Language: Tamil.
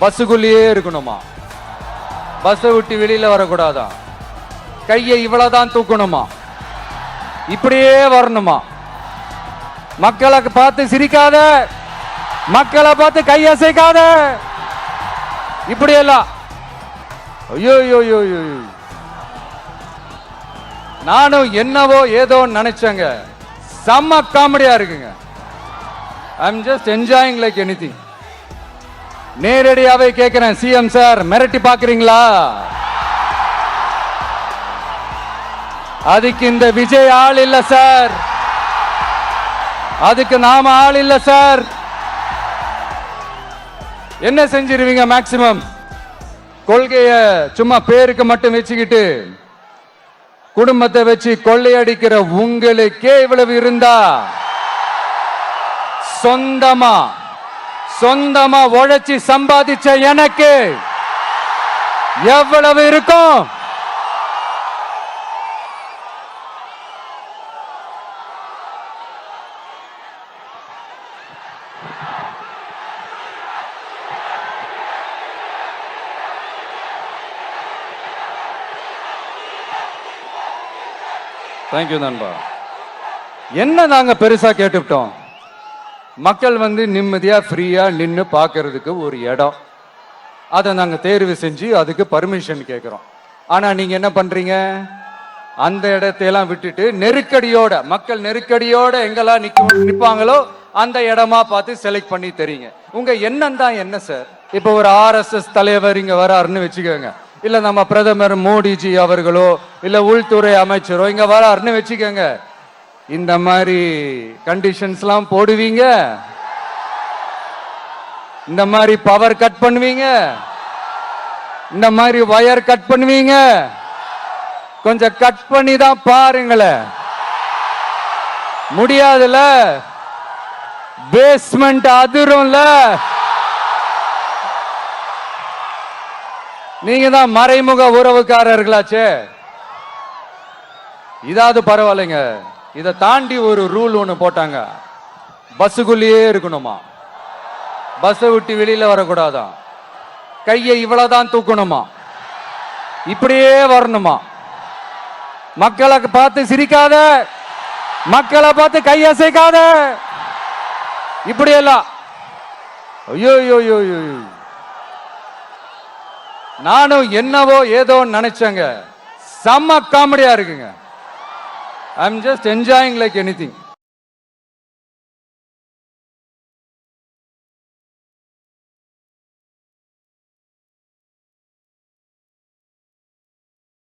பஸ்ஸுக்குள்ளேயே இருக்கணுமா? பஸ்ஸை விட்டு வெளியில வரக்கூடாதா? கையை இவ்வளவுதான் தூக்கணுமா? இப்படியே வரணுமா? மக்களை பார்த்து சிரிக்காத, மக்களை பார்த்து கையசைக்காத, இப்படியெல்லாம். ஐயோ நானும் என்னவோ ஏதோ நினைச்சேங்க. செம்ம காமெடியா இருக்குங்க. I am just enjoying like anything. நேரடியாவே கேட்கிறேன், சிஎம் சார் மிரட்டி பாக்குறீங்களா? அதுக்கு இந்த விஜய் ஆள் இல்ல சார், அதுக்கு நாம ஆள் இல்ல சார். என்ன செஞ்சிருவீங்க? மேக்சிமம் கொள்கைய சும்மா பேருக்கு மட்டும் வச்சுக்கிட்டு குடும்பத்தை வச்சு கொள்ளையடிக்கிற உங்களுக்கே இவ்வளவு இருந்தா, சொந்தமா உழைச்சி சம்பாதிச்ச எனக்கு எவ்வளவு இருக்கும்? தேங்க்யூ நண்பா. என்ன நாங்க பெருசா கேட்டுவிட்டோம்? மக்கள் நிம்மதியா ஃப்ரீயா நின்று பார்க்கறதுக்கு ஒரு இடம், அதை நாங்க தேர்வு செஞ்சு அதுக்கு பர்மிஷன் கேட்கிறோம். ஆனா நீங்க என்ன பண்றீங்க? அந்த இடத்தையெல்லாம் விட்டுட்டு நெருக்கடியோட, மக்கள் நெருக்கடியோட எங்கெல்லாம் நிப்பாங்களோ அந்த இடமா பார்த்து செலக்ட் பண்ணி தெரியுங்க. உங்க எண்ணம் தான் என்ன சார்? இப்ப ஒரு RSS தலைவர் இங்க வராருன்னு வச்சுக்கோங்க, இல்ல நம்ம பிரதமர் மோடிஜி அவர்களோ இல்ல உள்துறை அமைச்சரோ இங்க வராருன்னு வச்சுக்கோங்க. இந்த மாதிரி கண்டிஷன்ஸ்லாம் போடுவீங்க, இந்த மாதிரி பவர் கட் பண்ணுவீங்க, இந்த மாதிரி வயர் கட் பண்ணுவீங்க. கொஞ்சம் கட் பண்ணி தான் பாருங்களேன். முடியாதுல, பேஸ்மெண்ட் அதிரும்ல. நீங்க தான் மறைமுக உறவுக்காரர்களாச்சே. இதாவது பரவாயில்லைங்க. இதை தாண்டி ஒரு ரூல் ஒண்ணு போட்டாங்க, பஸ்ஸுக்குள்ளேயே இருக்கணுமா? பஸ்ஸை விட்டு வெளியில வரக்கூடாதா? கையை இவ்வளவுதான் தூக்கணுமா? இப்படியே வரணுமா? மக்களை பார்த்து சிரிக்காத, மக்களை பார்த்து கையசைக்காத, இப்படியெல்லாம். ஐயோ நானும் என்னவோ ஏதோ நினைச்சேங்க. செம்ம காமெடியா இருக்குங்க. I am just enjoying like anything.